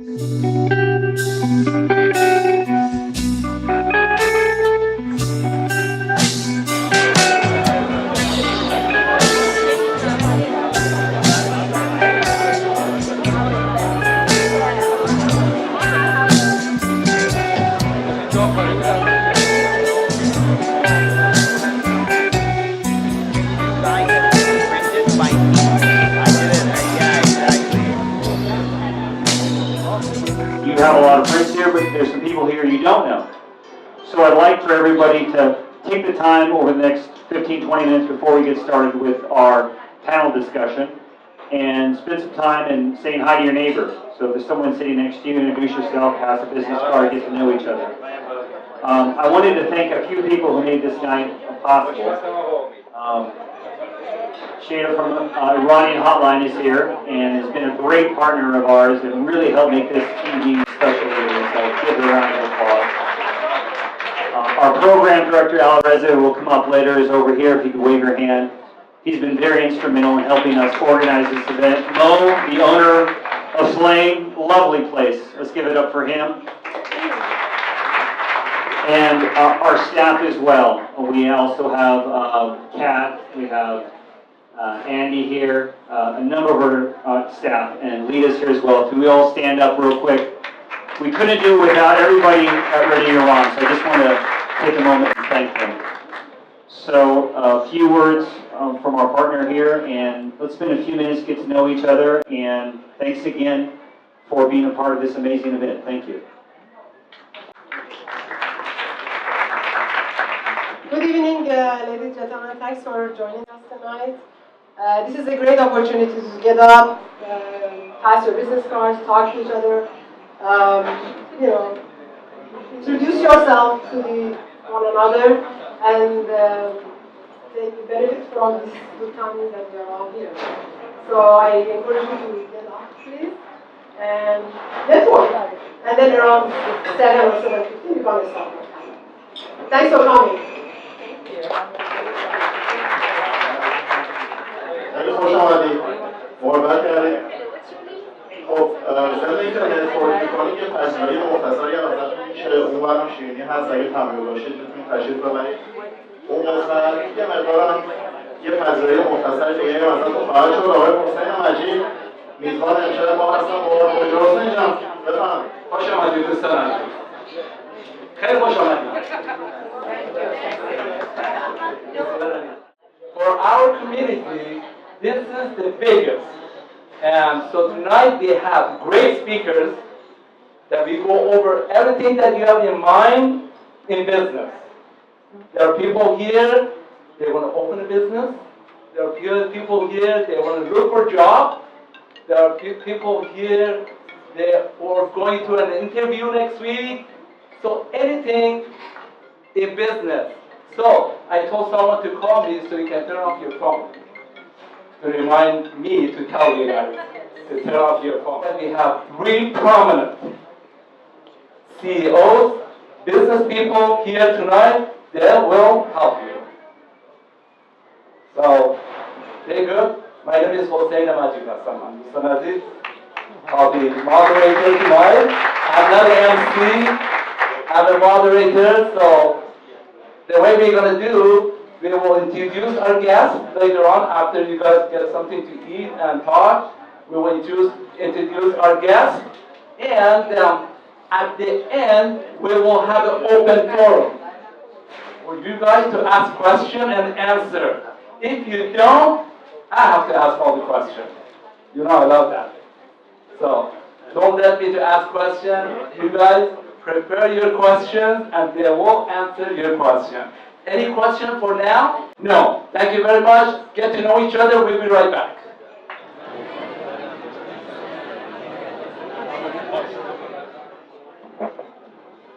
You have a lot of friends here, but there's some people here you don't know. So I'd like for everybody to take the time over the next 15, 20 minutes before we get started with our panel discussion and spend some time in saying hi to your neighbor. So if there's someone sitting next to you, introduce yourself, pass a business card, get to know each other. I wanted to thank a few people who made this night possible. Shada from Iranian Hotline is here and has been a great partner of ours and really helped make this evening special here. So give her a round of applause. Our program director, Alreza, who will come up later, is over here. If you could wave your hand. He's been very instrumental in helping us organize this event. Mo, the owner of Flame, lovely place. Let's give it up for him. And our staff as well. We also have Kat, we have Andy here, a number of our staff, and Lita's here as well. Can we all stand up real quick? We couldn't do it without everybody at Ready Iran, so I just want to take a moment and thank them. So a few words from our partner here, and let's spend a few minutes, get to know each other, and thanks again for being a part of this amazing event. Thank you. Good evening, ladies and gentlemen. Thanks for joining us tonight. This is a great opportunity to get up, pass your business cards, talk to each other, introduce yourself to one another, and take benefit from this good timing that we are all here. So I encourage you to get up, please, and network. And then around 7 or 7:15, you're going to start. Thanks for coming. خیلی خوش آمدید. محبت کردید. خب ضمن اینکه نتورک میکنید یه پذیرایی مختصری ازتون میشه. اون برم شیرینی هست. اگه تمایل داشتید میتونید تشریف ببرید. اون قسمت یه مقدارم یه پذیرایی مختصری دیگه ازتون خواهد شد. آقای حسین مجید میزبان امشب ما هستن. مدیر حسین جان بفرمایید. خوش آمدید دوستان. خیلی خوش آمدید. For our community, this is the biggest. And so tonight they have great speakers that we go over everything that you have in mind in business. There are people here, they want to open a business. There are people here, they want to look for a job. There are people here, they are going to an interview next week. So anything in business. So I told someone to call me so you can turn off your phone. To remind me to tell you guys to turn off your phone. And we have 3 prominent CEOs, business people here tonight. They will help you. So, very good. My name is Hossein Majid. I'll be moderator tonight. I'm not an MC. I'm a moderator. So, the way we're going to do, we will introduce our guests later on after you guys get something to eat and talk. We will introduce our guests. And at the end, we will have an open forum for you guys to ask questions and answer. If you don't, I have to ask all the questions. You know I love that. So don't let me to ask questions. You guys prepare your questions and they will answer your question. Any question for now? No. Thank you very much. Get to know each other. We'll be right back.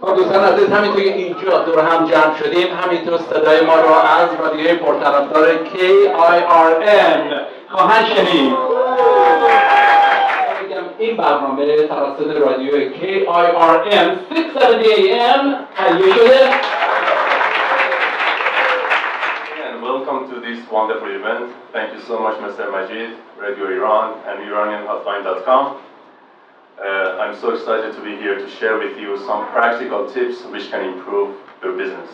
خب دوستان عزیز همینطور که اینجا دور هم جمع شدیم همینطور صدای ما رو از رادیوی پرطرفدار KIRN خواهند شنید. این برنامه توسط رادیو KIRN 670 AM تهیه شده. And welcome to this wonderful event. Thank you so much, Mr. Majid, Radio Iran, and IranianHotline.com. I'm so excited to be here to share with you some practical tips which can improve your business.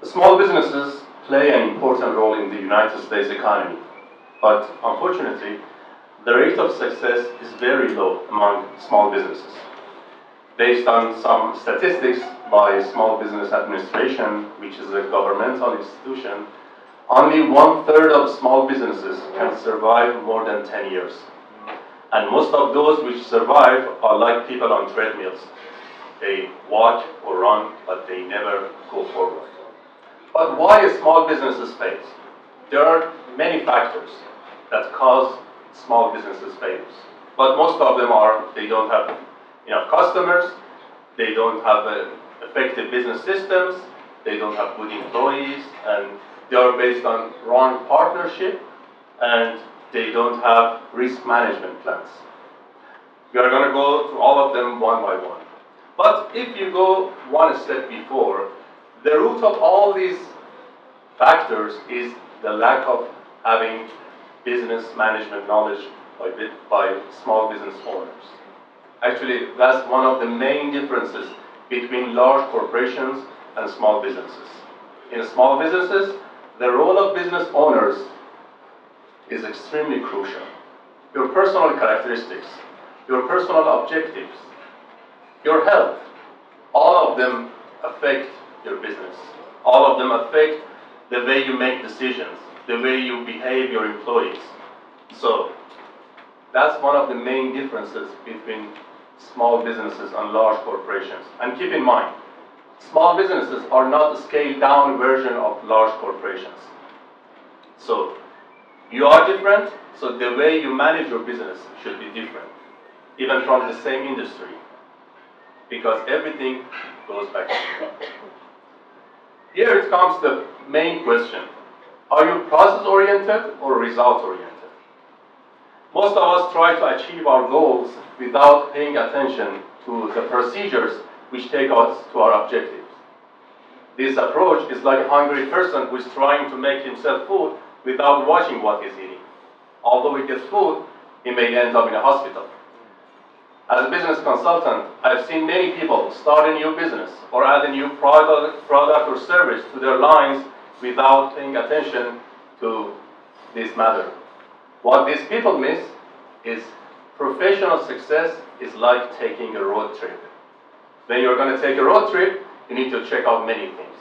Small businesses play an important role in the United States economy, but unfortunately, the rate of success is very low among small businesses. Based on some statistics by Small Business Administration, which is a governmental institution, only 1/3 of small businesses can survive more than 10 years. And most of those which survive are like people on treadmills. They walk or run, but they never go forward. But why small businesses fail? There are many factors that cause small businesses failures. But most of them are they don't have enough customers, they don't have effective business systems, they don't have good employees, and they are based on wrong partnership, and they don't have risk management plans. We are going to go through all of them one by one. But if you go one step before, the root of all these factors is the lack of having business management knowledge by small business owners. Actually, that's one of the main differences between large corporations and small businesses. In small businesses, the role of business owners is extremely crucial. Your personal characteristics, your personal objectives, your health, all of them affect your business. All of them affect the way you make decisions, the way you behave your employees. So that's one of the main differences between small businesses and large corporations. And keep in mind, small businesses are not a scaled down version of large corporations. So you are different, so the way you manage your business should be different, even from the same industry, because everything goes back to you. Here it comes the main question. Are you process-oriented or result-oriented? Most of us try to achieve our goals without paying attention to the procedures which take us to our objectives. This approach is like a hungry person who is trying to make himself food without watching what he's eating. Although he gets food, he may end up in a hospital. As a business consultant, I've seen many people start a new business or add a new product or service to their lines without paying attention to this matter. What these people miss is professional success is like taking a road trip. When you're going to take a road trip, you need to check out many things.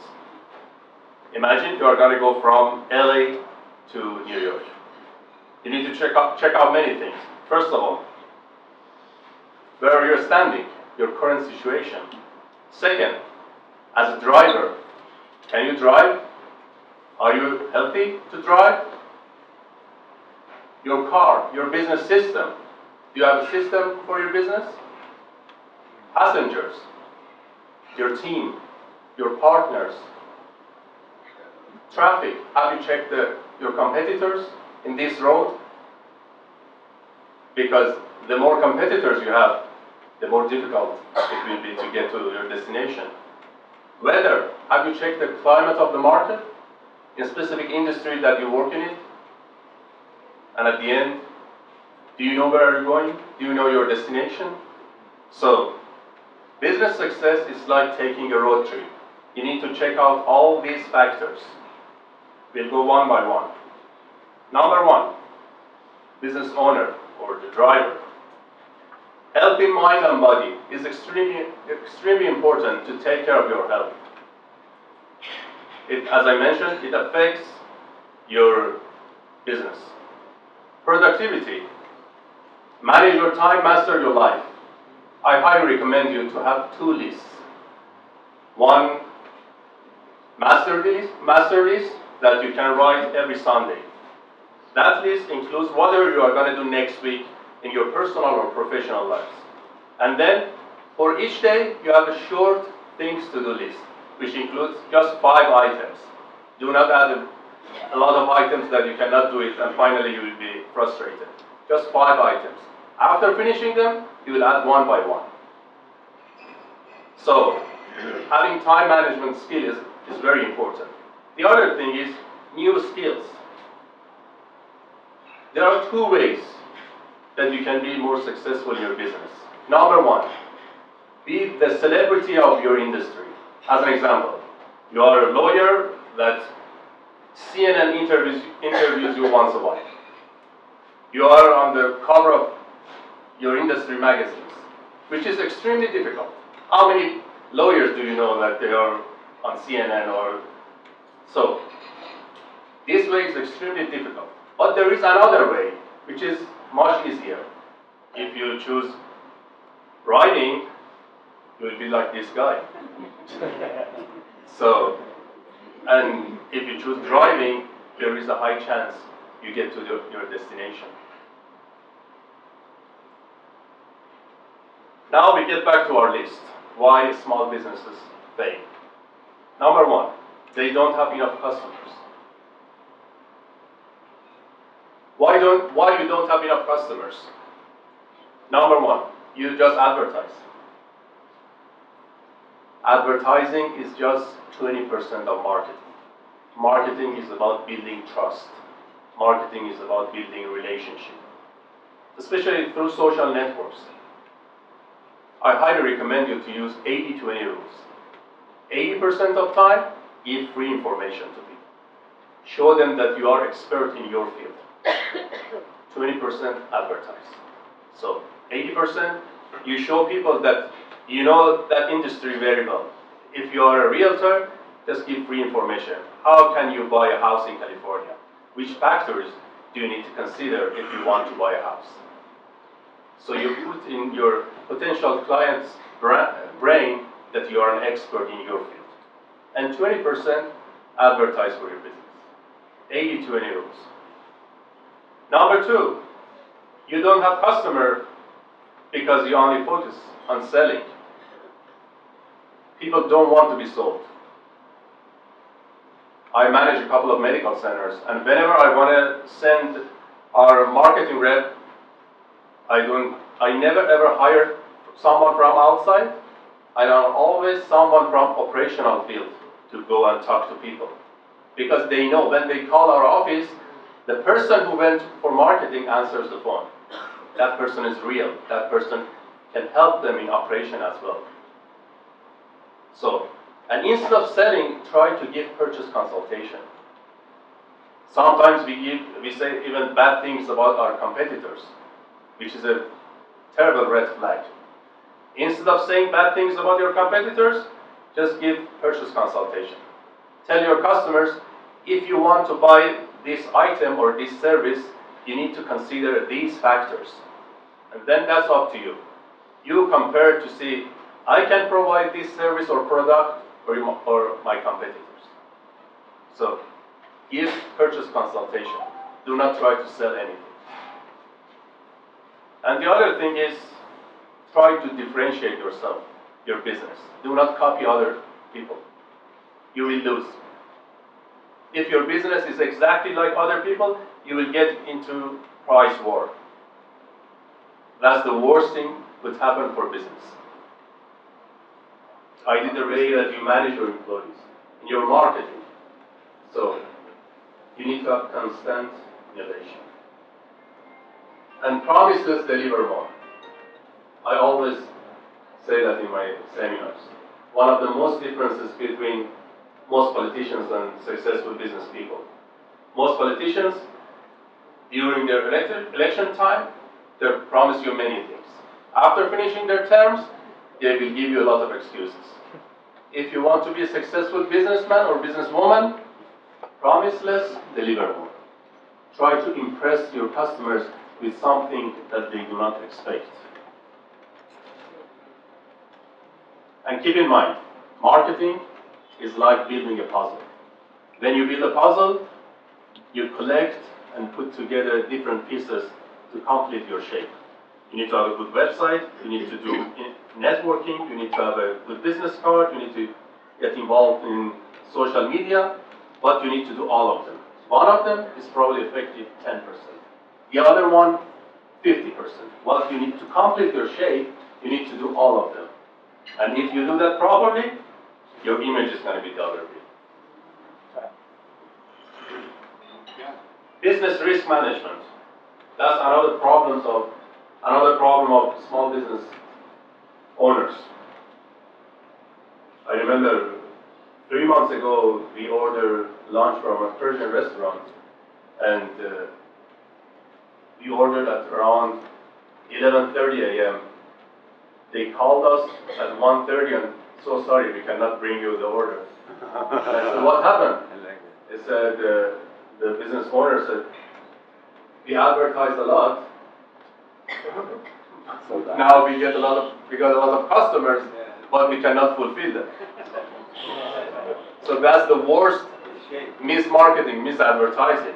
Imagine you're going to go from LA to New York. You need to check out many things. First of all, where you're standing, your current situation. Second, as a driver, can you drive? Are you healthy to drive? Your car, your business system. Do you have a system for your business? Passengers, your team, your partners. Traffic, have you checked your competitors in this road? Because the more competitors you have, the more difficult it will be to get to your destination. Weather, have you checked the climate of the market in specific industry that you work in it? And at the end, do you know where you're going? Do you know your destination? So, business success is like taking a road trip. You need to check out all these factors. We'll go one by one. Number one, business owner or the driver. Healthy mind and body is extremely important to take care of your health. As I mentioned, it affects your business. Productivity. Manage your time, master your life. I highly recommend you to have 2 lists. One master list that you can write every Sunday. That list includes whatever you are going to do next week in your personal or professional lives. And then, for each day, you have a short things to do list, which includes just 5 items. Do not add a lot of items that you cannot do it, and finally you will be frustrated. Just 5 items. After finishing them, you will add one by one. So, having time management skill is very important. The other thing is new skills. There are 2 ways that you can be more successful in your business. Number one, be the celebrity of your industry. As an example, you are a lawyer that CNN interviews you once a while. You are on the cover of your industry magazines, which is extremely difficult. How many lawyers do you know that they are on CNN or so? This way is extremely difficult. But there is another way, which is much easier. If you choose writing, you will be like this guy. So, and if you choose driving, there is a high chance you get to your destination. Now we get back to our list. Why small businesses fail? Number one, they don't have enough customers. Why you don't have enough customers? Number one, you just advertise. Advertising is just 20% of marketing. Marketing is about building trust. Marketing is about building relationship, especially through social networks. I highly recommend you to use 80-20 rules. 80% of time, give free information to people. Show them that you are expert in your field. 20% advertise. So 80%, you show people that you know that industry very well. If you are a realtor, just give free information. How can you buy a house in California? Which factors do you need to consider if you want to buy a house? So you put in your potential client's brain that you are an expert in your field. And 20% advertise for your business. 80-20 rules. Number two, you don't have customer because you only focus on selling. People don't want to be sold. I manage a couple of medical centers, and whenever I want to send our marketing rep, I never ever hire someone from outside. I don't always someone from operational field to go and talk to people. Because they know when they call our office, the person who went for marketing answers the phone. That person is real. That person can help them in operation as well. So, and instead of selling, try to give purchase consultation. Sometimes we say even bad things about our competitors, which is a terrible red flag. Instead of saying bad things about your competitors, just give purchase consultation. Tell your customers, if you want to buy this item or this service, you need to consider these factors. And then that's up to you. You compare to see, I can provide this service or product or my competitors. So, give purchase consultation. Do not try to sell anything. And the other thing is, try to differentiate yourself, your business. Do not copy other people. You will lose. If your business is exactly like other people, you will get into price war. That's the worst thing that could happen for business. I did the way that you manage your employees, in your marketing. So, you need to have constant innovation. And promises deliver more. I always say that in my seminars. One of the most differences between most politicians and successful business people. Most politicians, during their election time, they promise you many things. After finishing their terms, they will give you a lot of excuses. If you want to be a successful businessman or businesswoman, promise less, deliver more. Try to impress your customers with something that they do not expect. And keep in mind, marketing is like building a puzzle. When you build a puzzle, you collect and put together different pieces to complete your shape. You need to have a good website, you need to do networking, you need to have a good business card, you need to get involved in social media, but you need to do all of them. One of them is probably effective 10%. The other one, 50%. Well, you need to complete your shape, you need to do all of them. And if you do that properly, your image is going to be the other way. Business risk management. That's another problem of Another problem of small business owners. I remember 3 months ago, we ordered lunch from a Persian restaurant, and we ordered at around 11:30 a.m. They called us at 1:30 and so sorry, we cannot bring you the order. I said, what happened? They said, the business owner said, we advertised a lot. Now we got a lot of customers, but we cannot fulfill them. So that's the worst mismarketing, misadvertising.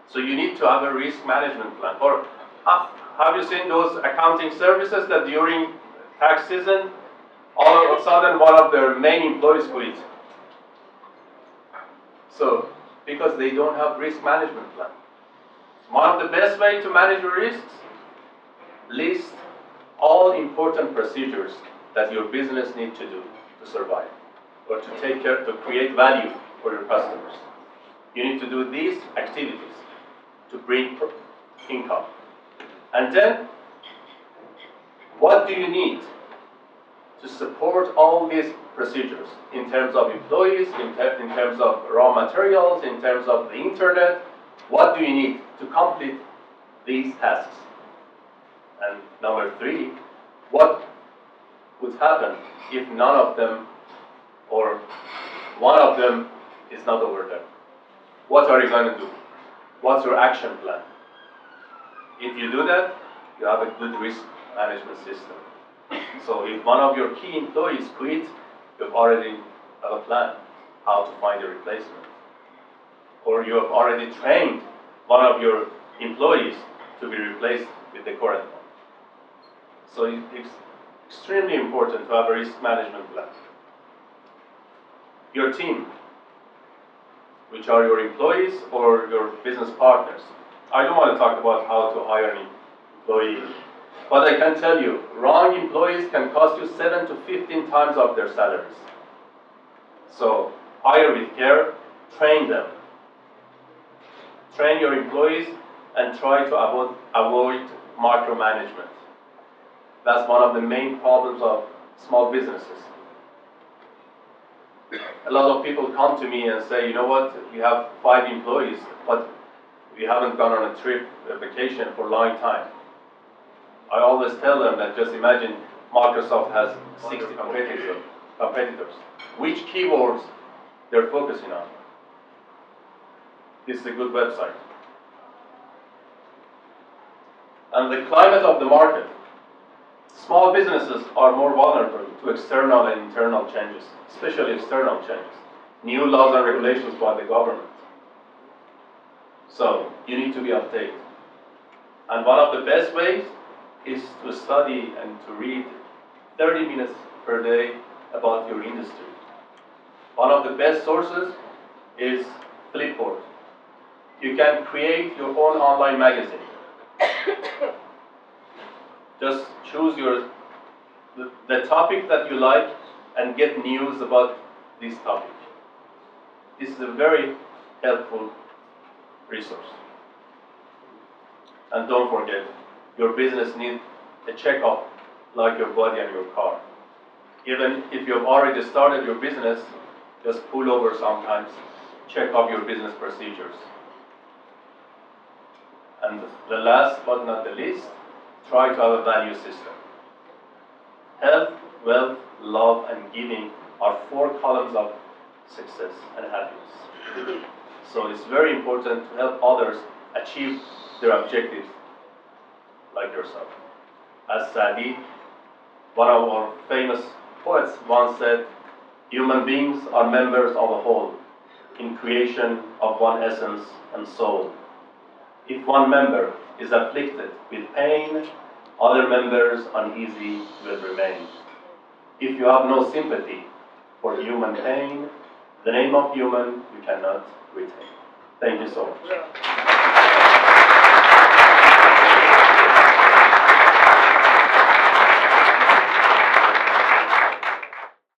So you need to have a risk management plan. Or have you seen those accounting services that during tax season, all of a sudden one of their main employees quit? So, because they don't have risk management plan. One of the best way to manage your risks, list all important procedures that your business needs to do to survive or to take care, to create value for your customers. You need to do these activities to bring income. And then, what do you need to support all these procedures in terms of employees, in terms of raw materials, in terms of the internet? What do you need to complete these tasks? And number 3, what would happen if none of them or one of them is not over there? What are you going to do? What's your action plan? If you do that, you have a good risk management system. So if one of your key employees quit, you've already have a plan how to find a replacement. Or you have already trained one of your employees to be replaced with the current one. So it's extremely important to have a risk management plan. Your team, which are your employees or your business partners. I don't want to talk about how to hire an employee, but I can tell you, wrong employees can cost you 7 to 15 times of their salaries. So hire with care, train them. Train your employees and try to avoid micromanagement. That's one of the main problems of small businesses. A lot of people come to me and say, you know what, we have 5 employees, but we haven't gone on a trip, a vacation for a long time. I always tell them that just imagine Microsoft has 60 competitors. Which keywords they're focusing on? This is a good website. And the climate of the market. Small businesses are more vulnerable to external and internal changes, especially external changes, new laws and regulations by the government. So you need to be updated. And one of the best ways is to study and to read 30 minutes per day about your industry. One of the best sources is Flipboard. You can create your own online magazine. Just choose the topic that you like and get news about this topic. This is a very helpful resource. And don't forget, your business needs a checkup like your body and your car. Even if you've already started your business, just pull over sometimes, check up your business procedures. And the last but not the least, try to have a value system. Health, wealth, love, and giving are 4 columns of success and happiness. So it's very important to help others achieve their objectives like yourself. Asadi, one of our famous poets, once said, human beings are members of a whole, in creation of one essence and soul. If one member is afflicted with pain, other members uneasy will remain. If you have no sympathy for human pain, the name of human you cannot retain. Thank you so much.